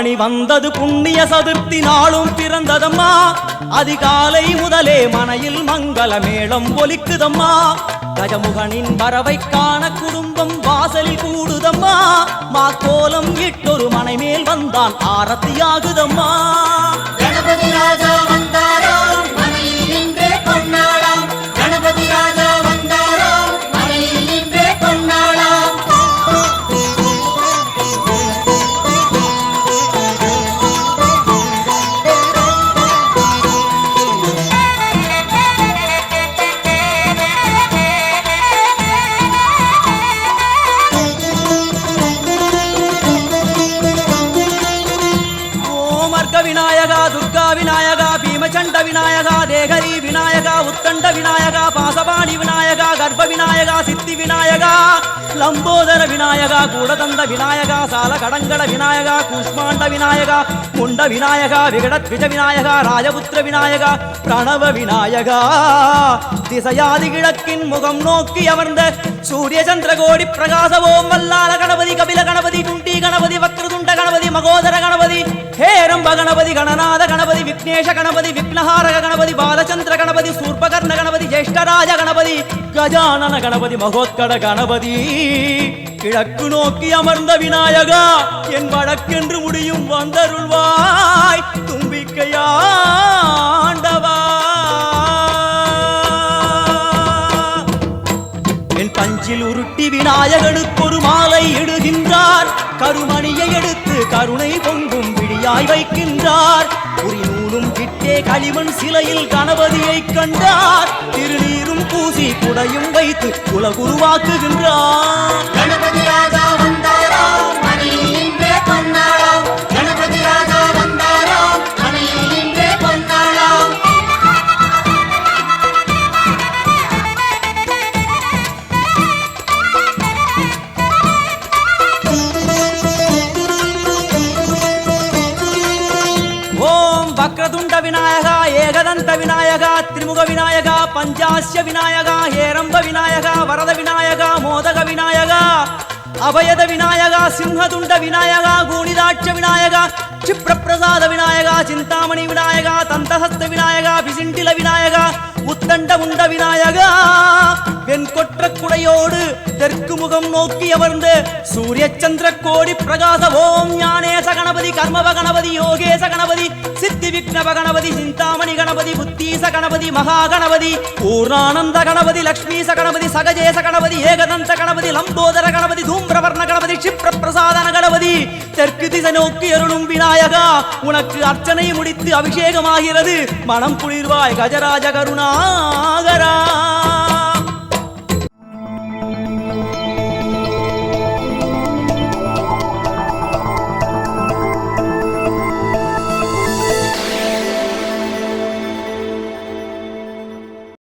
ஆவணி வந்தது புண்ணிய சதுர்த்தி நாளும் பிறந்ததம்மா அதிகாலை முதலே மனையில் மங்கள மேளம் ஒலிக்குதம்மா கஜமுகனின் வரவை காண குடும்பம் வாசலில் கூடுதம்மா மா கோலம் இட்டொரு மனை மேல் வந்தான் ஆரத்தியாகுதம்மா கணபதி ராஜா வந்தாராம் மனையில் நின்றே கொண்டாடாம் கணபதி ராஜா வந்தாராம் மனையில் நின்றே கொண்டாடாம் விநாயகா துர்கா விநாயகா பீமச்சண்ட விநாயகா தேகரி விநாயகா உத்தண்ட விநாயகா பாசபாணி விநாயகா கர்ப்ப விநாயகா சித்தி விநாயகா லம்போதர விநாயகா கூடதந்த விநாயகா சால கடங்கட விநாயகா கூஷ்மாண்ட விநாயகா முண்ட விநாயகா விகடத்விஜ விநாயகா ராஜபுத்திர விநாயகா பிரணவ விநாயகா திசையாதி கிழக்கின் முகம் நோக்கி அமர்ந்த சூரிய சந்திரகோடி பிரகாச ஓம் வல்லால கணபதி கபில கணபதி குண்டி கணபதி வக்ரதுண்ட கணபதி மகோதர கணபதி ஹேரம்ப கணபதி கணநாத கணபதி விக்னேஷ கணபதி விக்னஹாரக கணபதி பாலச்சந்திர கணபதி சூர்பகர்ண கணபதி ஜேஷ்டராஜ கணபதி கஜானன கணபதி மகோத்கட கணபதி கிழக்கு நோக்கி அமர்ந்த விநாயகா என் வழக்கென்று முடியும் வந்தருள்வாய் தும்பிக்கையாண்டவா என் பஞ்சில் உருட்டி விநாயகனுக்கு ஒரு மாலை இடுகின்றார் கருமணியை எடுத்து கருணை பொங்கும் விழியாய் வைக்கின்றார் குறிநூலும் கிட்டே களிமண் சிலையில் கணபதியை கண்டார் திருநீரும் பூசி குடையும் வைத்து உலகுருவாக்குகின்றார் கணபதி ராஜா வந்தாராம் மனையில் நின்றே கொண்டாடாம் கணபதி ராஜா வந்தாராம் மனையில் நின்றே கொண்டாடாம் வக்ரதுண்ட விநாயகா ஏகதந்த விநாயகா திரிமுக விநாயகா பஞ்சாஸ்ய விநாயகா ஹேரம்ப விநாயகா வரத விநாயகா மோதக விநாயகா அபயத விநாயகா சிம்ஹதுண்ட விநாயகா கூணிதாட்ச விநாயகா க்ஷிப்ரபிரசாத விநாயகா சிந்தாமணி விநாயகா தந்தஹஸ்த விநாயகா பிசிண்டில விநாயகா உத்தண்ட உண்ட விநாயகா வெண்கொற்ற குடையோடு தெற்கு முகம் நோக்கி அமர்ந்து சூரிய சந்திர கோடி பிரகாச ஓம் ஞானேச கணபதி கர்மவ கணபதி யோகேச கணபதி சித்தி விக்னவ கணபதி சிந்தாமணி கணபதி புத்தீச கணபதி மகா கணபதி பூர்ணானந்த கணபதி லக்ஷ்மீச கணபதி சகஜேச கணபதி ஏகதந்த கணபதி லம்போதர கணபதி தூம்பிரவர்ண கணபதி க்ஷிப்ரபிரசாதன கணபதி தெற்கு திசை நோக்கி அருளும் விநாயகா உனக்கு அர்ச்சனை முடித்து அபிஷேகமாகிறது மனம் குளிர்வாய் கஜராஜ கருணாகரா